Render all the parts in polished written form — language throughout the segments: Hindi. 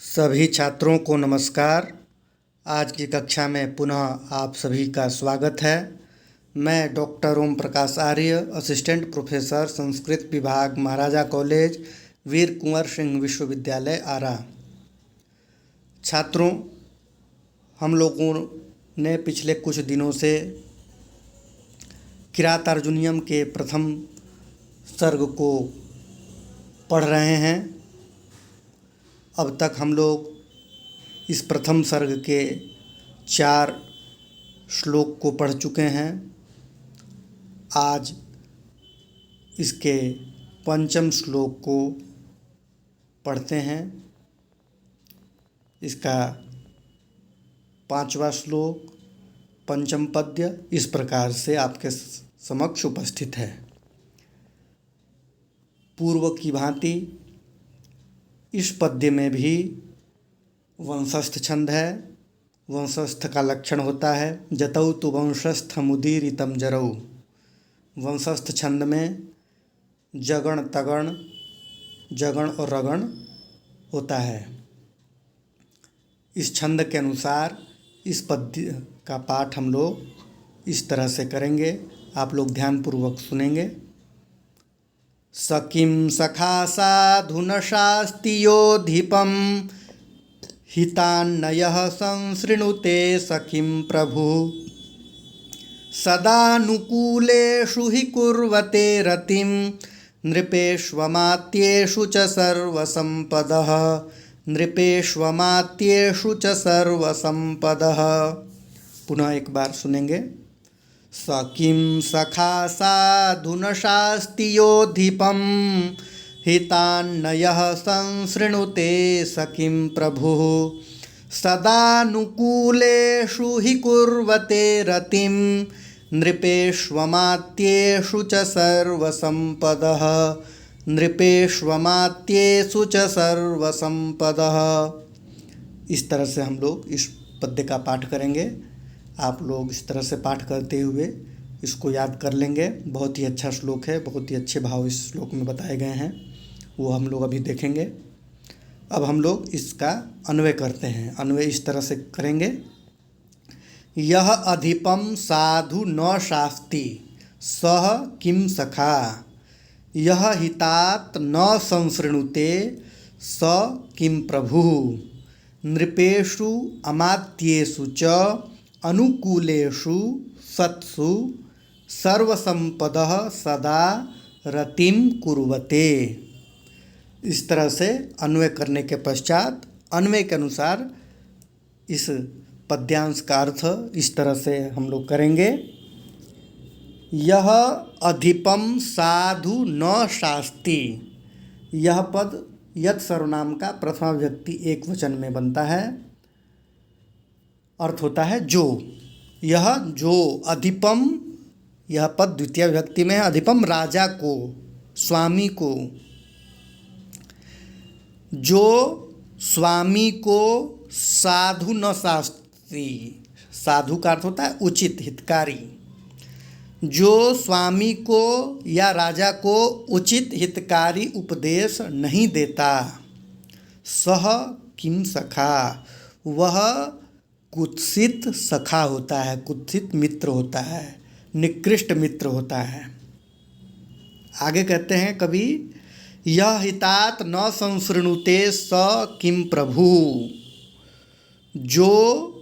सभी छात्रों को नमस्कार। आज की कक्षा में पुनः आप सभी का स्वागत है। मैं डॉक्टर ओम प्रकाश आर्य, असिस्टेंट प्रोफेसर, संस्कृत विभाग, महाराजा कॉलेज, वीर कुंवर सिंह विश्वविद्यालय, आरा। छात्रों, हम लोगों ने पिछले कुछ दिनों से किरात अर्जुनीयम के प्रथम सर्ग को पढ़ रहे हैं। अब तक हम लोग इस प्रथम सर्ग के 4 श्लोक को पढ़ चुके हैं। आज इसके पंचम श्लोक को पढ़ते हैं। इसका 5वां श्लोक, पंचम पद्य इस प्रकार से आपके समक्ष उपस्थित है। पूर्व की भांति इस पद्य में भी वंशस्थ छंद है। वंशस्थ का लक्षण होता है जतौ तु वंशस्थमुदीरितं जरौ। वंशस्थ छंद में जगण, तगण, जगण और रगण होता है। इस छंद के अनुसार इस पद्य का पाठ हम लोग इस तरह से करेंगे। आप लोग ध्यानपूर्वक सुनेंगे। सखिं सखा साधुन शास्ति योधिपं हितान्नयः संसृणुते सखिं प्रभु। सदानुकूलेषु हि कुर्वते रतिं नृपेष्वमात्येषु च सर्वसम्पदः। नृपेष्वमात्येषु च सर्वसम्पदः। पुनः एक बार सुनेंगे। सखिं सखा साधुन शास्ति योधिपं हितान्नयः संसृणुते सखिं प्रभुः। सदानुकूलेषु हि कुर्वते रतिं नृपेष्वमात्येषु च सर्वसम्पदः। नृपेष्वमात्येषु च सर्वसम्पदः। इस तरह से हम लोग इस पद्य का पाठ करेंगे। आप लोग इस तरह से पाठ करते हुए इसको याद कर लेंगे। बहुत ही अच्छा श्लोक है, बहुत ही अच्छे भाव इस श्लोक में बताए गए हैं, वो हम लोग अभी देखेंगे। अब हम लोग इसका अन्वय करते हैं। अन्वय इस तरह से करेंगे। यह अधिपम साधु न शास्ति सह किम सखा। यह हितात न संसृणुते स किम प्रभु। नृपेषु अमात्येषु च अनुकूलेषु सत्सु सर्वसम्पदः सदा रतिं कुर्वते। इस तरह से अन्वय करने के पश्चात अन्वय के अनुसार इस पद्यांश का अर्थ इस तरह से हम लोग करेंगे। यह अधिपम साधु न शास्ति। यह पद यत् सर्वनाम का प्रथमा विभक्ति एक वचन में बनता है। अर्थ होता है जो। यह जो अधिपम, यह पद द्वितीय विभक्ति में है। अधिपम राजा को, स्वामी को। जो स्वामी को साधु न शास्ति। साधु का अर्थ होता है उचित, हितकारी। जो स्वामी को या राजा को उचित हितकारी उपदेश नहीं देता। सह किम सखा, वह कुत्सित सखा होता है, कुत्सित मित्र होता है, निकृष्ट मित्र होता है। आगे कहते हैं कवि, यह हितात न संसृणुते स किम प्रभु। जो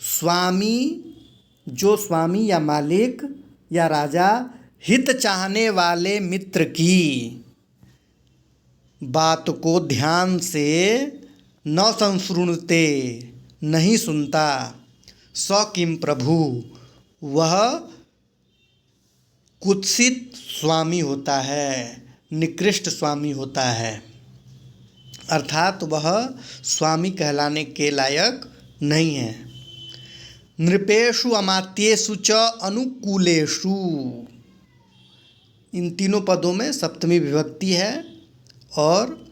स्वामी या मालिक या राजा हित चाहने वाले मित्र की बात को ध्यान से न संसृणुते, नहीं सुनता, स किम प्रभु, वह कुत्सित स्वामी होता है, निकृष्ट स्वामी होता है। अर्थात वह स्वामी कहलाने के लायक नहीं है। नृपेषु अमात्येषु च अनुकूलेषु। इन तीनों पदों में सप्तमी विभक्ति है और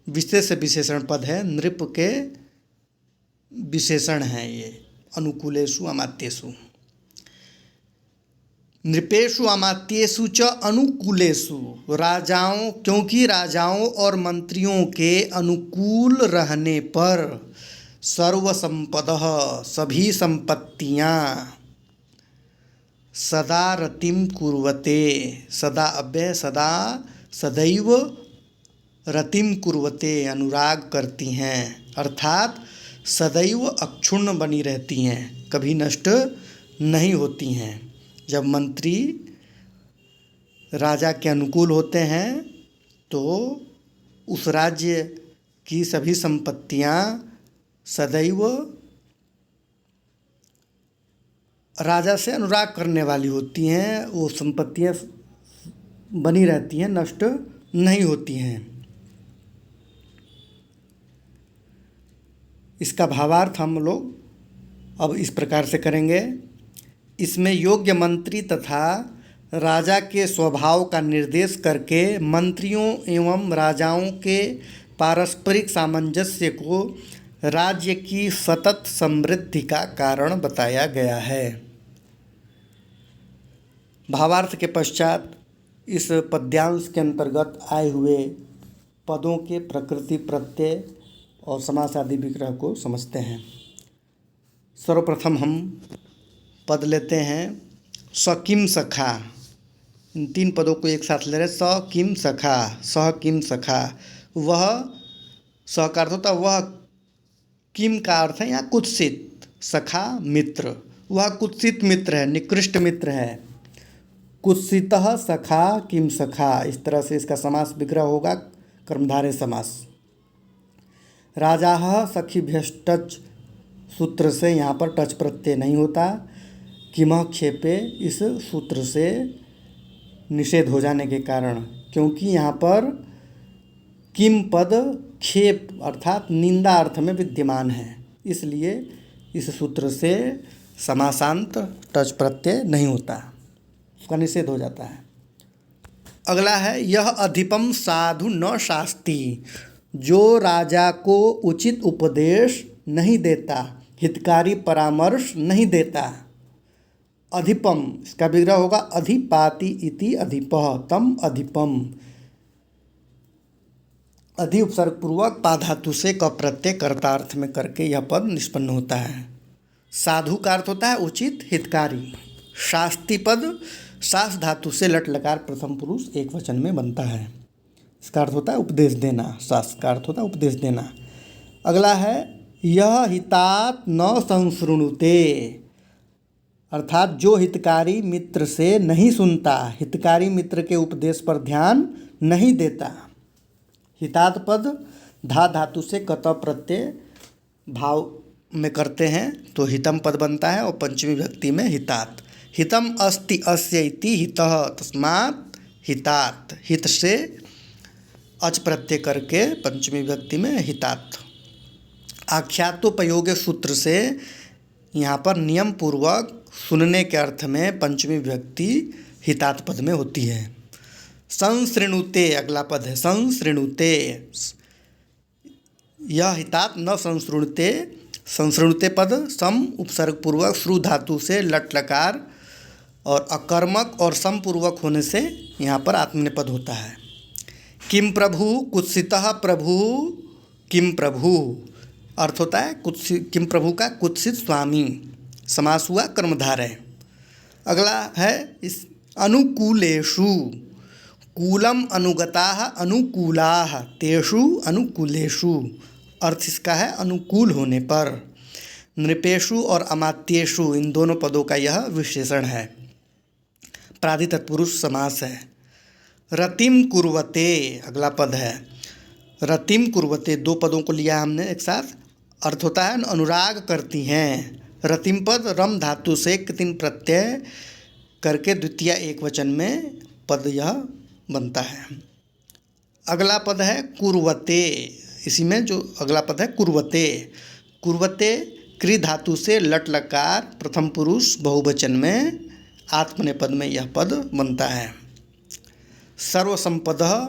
विशेष विशेषण पद है। नृप के विशेषण हैं ये, अनुकूलेषु अमात्येषु। नृपेषु अमात्येषु च अनुकूलेषु, राजाओं, क्योंकि राजाओं और मंत्रियों के अनुकूल रहने पर सर्वसंपदः, सभी संपत्तियाँ, सदा रतिम कुर्वते, सदा अव्यय सदा सदैव रतिम कुर्वते, अनुराग करती हैं, अर्थात सदैव अक्षुण्ण बनी रहती हैं, कभी नष्ट नहीं होती हैं। जब मंत्री राजा के अनुकूल होते हैं तो उस राज्य की सभी संपत्तियां सदैव राजा से अनुराग करने वाली होती हैं, वो संपत्तियां बनी रहती हैं, नष्ट नहीं होती हैं। इसका भावार्थ हम लोग अब इस प्रकार से करेंगे। इसमें योग्य मंत्री तथा राजा के स्वभाव का निर्देश करके मंत्रियों एवं राजाओं के पारस्परिक सामंजस्य को राज्य की सतत समृद्धि का कारण बताया गया है। भावार्थ के पश्चात इस पद्यांश के अंतर्गत आए हुए पदों के प्रकृति, प्रत्यय और समास आदि विग्रह को समझते हैं। सर्वप्रथम हम पद लेते हैं स किम सखा। इन 3 पदों को एक साथ ले रहे हैं। स किम सखा, सह किम सखा। वह, स का अर्थ होता है वह, किम का अर्थ है यहाँ कुत्सित, सखा मित्र, वह कुत्सित मित्र है, निकृष्ट मित्र है। कुत्सितः सखा किम सखा, इस तरह से इसका समास विग्रह होगा, कर्मधारय समास। राजाः सखीभ्यश्टच सूत्र से यहाँ पर टच प्रत्यय नहीं होता। किमः क्षेपे, इस सूत्र से निषेध हो जाने के कारण, क्योंकि यहाँ पर किम पद क्षेप अर्थात निंदा अर्थ में विद्यमान है, इसलिए इस सूत्र से समासांत टच प्रत्यय नहीं होता, उसका निषेध हो जाता है। अगला है यह अधिपम साधु न शास्ति, जो राजा को उचित उपदेश नहीं देता, हितकारी परामर्श नहीं देता। अधिपम, इसका विग्रह होगा अधिपाति इति अधिपः, तम अधिपम। अधि उपसर्ग पूर्वक पा धातु से क प्रत्यय कर्तार्थ में करके यह पद निष्पन्न होता है। साधु का अर्थ होता है उचित, हितकारी। शास्ति पद शास धातु से लट लकार प्रथम पुरुष एक वचन में बनता है, इसका अर्थ होता है उपदेश देना। शास का अर्थ होता है उपदेश देना। अगला है यह हितात न संशृणुते, अर्थात जो हितकारी मित्र से नहीं सुनता, हितकारी मित्र के उपदेश पर ध्यान नहीं देता। हितात पद धा धातु से कत प्रत्यय भाव में करते हैं तो हितम पद बनता है, और पंचमी विभक्ति में हितात। हितम अस्ति अस्य इति हितः, तस्मात् हितात, हित से अच प्रत्यय करके पंचमी विभक्ति में हितात। आख्यातोपयोगी सूत्र से यहाँ पर नियम पूर्वक सुनने के अर्थ में पंचमी विभक्ति हितात पद में होती है। संशृणुते अगला पद है, संशृणुते। यह हितात न संशृणुते, संशृणुते पद सम उपसर्ग पूर्वक श्रु धातु से लट लकार और अकर्मक और सम पूर्वक होने से यहाँ पर आत्मनेपद होता है। किम प्रभु कुत्सितः प्रभु, किम प्रभु अर्थ होता है कुत्सित, किम प्रभु का कुत्सित स्वामी, समास हुआ कर्मधारय। अगला है इस अनुकूलेषु, कूलम अनुगताः अनुकूलाः, तेषु अनुकूलेषु, अर्थ इसका है अनुकूल होने पर। नृपेषु और अमात्येषु इन दोनों पदों का यह विशेषण है, प्राधि तत्पुरुष समास है। रतिम कुर्वते अगला पद है, रतिम कुर्वते, 2 पदों को लिया हमने एक साथ, अर्थ होता है अनुराग करती हैं। रतिम पद रम धातु से कृतिन प्रत्यय करके द्वितीय एक वचन में पद यह बनता है। अगला पद है कुर्वते, इसी में जो अगला पद है कुर्वते। कुर्वते क्रि धातु से लट लकार प्रथम पुरुष बहुवचन में आत्मनेपद में यह पद बनता है। सर्वसंपदः,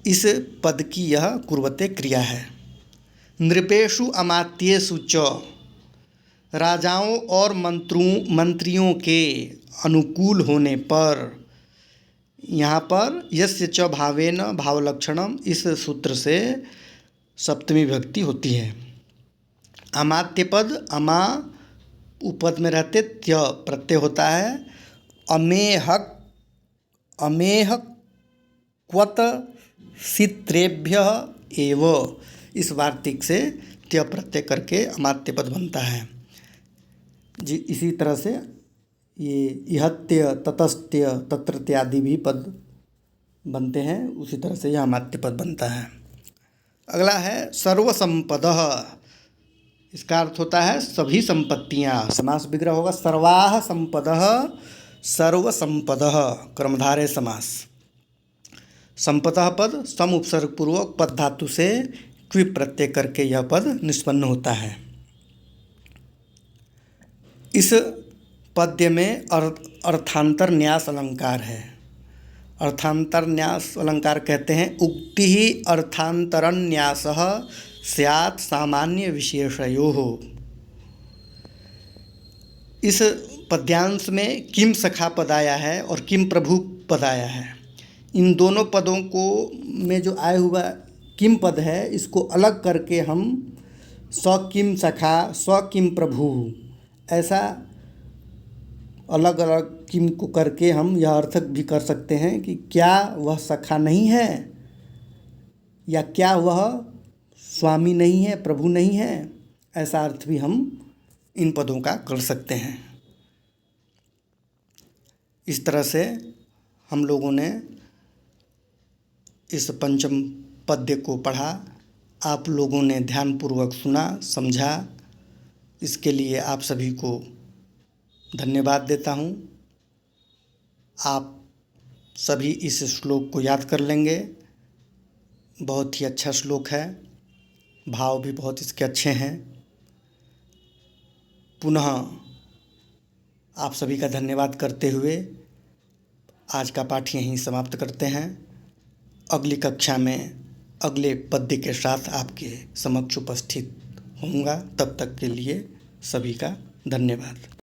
इस पद की यह कुर्वते क्रिया है। नृपेषु अमात्येषु च, राजाओं और मंत्रियों के अनुकूल होने पर, यहाँ पर यस्य च भावेन भावलक्षणम, इस सूत्र से सप्तमी विभक्ति होती है। अमात्य पद, अमा उपद में रहते त्य प्रत्यय होता है। अमेहक, अमेह क्वत सित्रेभ्य एव, इस वार्तिक से त्य प्रत्यय करके अमात्य पद बनता है जी। इसी तरह से ये इहत्य, ततस्त्य, तत्रत्य आदि भी पद बनते हैं, उसी तरह से यह अमात्य पद बनता है। अगला है सर्वसंपदः, इसका अर्थ होता है सभी संपत्तियाँ। समास विग्रह होगा सर्वाः संपदः सर्वसंपदः, कर्मधारय समास। संपतः पद सम उपसर्ग पूर्वक पद धातु से क्वि प्रत्यय करके यह पद निष्पन्न होता है। इस पद्य में अर्थांतर न्यास अलंकार है। अर्थांतर न्यास अलंकार कहते हैं उक्ति ही अर्थांतरन न्यासः स्यात् सामान्य विशेषयोः। इस पद्यांश में किम सखा पद आया है और किम प्रभु पद आया है। इन दोनों पदों को में जो आया हुआ किम पद है, इसको अलग करके हम स किम सखा स किम प्रभु, ऐसा अलग अलग किम को करके हम यह अर्थ भी कर सकते हैं कि क्या वह सखा नहीं है, या क्या वह स्वामी नहीं है, प्रभु नहीं है। ऐसा अर्थ भी हम इन पदों का कर सकते हैं। इस तरह से हम लोगों ने इस पंचम पद्य को पढ़ा। आप लोगों ने ध्यानपूर्वक सुना, समझा, इसके लिए आप सभी को धन्यवाद देता हूँ। आप सभी इस श्लोक को याद कर लेंगे। बहुत ही अच्छा श्लोक है, भाव भी बहुत इसके अच्छे हैं। पुनः आप सभी का धन्यवाद करते हुए आज का पाठ यहीं समाप्त करते हैं। अगली कक्षा में अगले पद्य के साथ आपके समक्ष उपस्थित होऊंगा। तब तक के लिए सभी का धन्यवाद।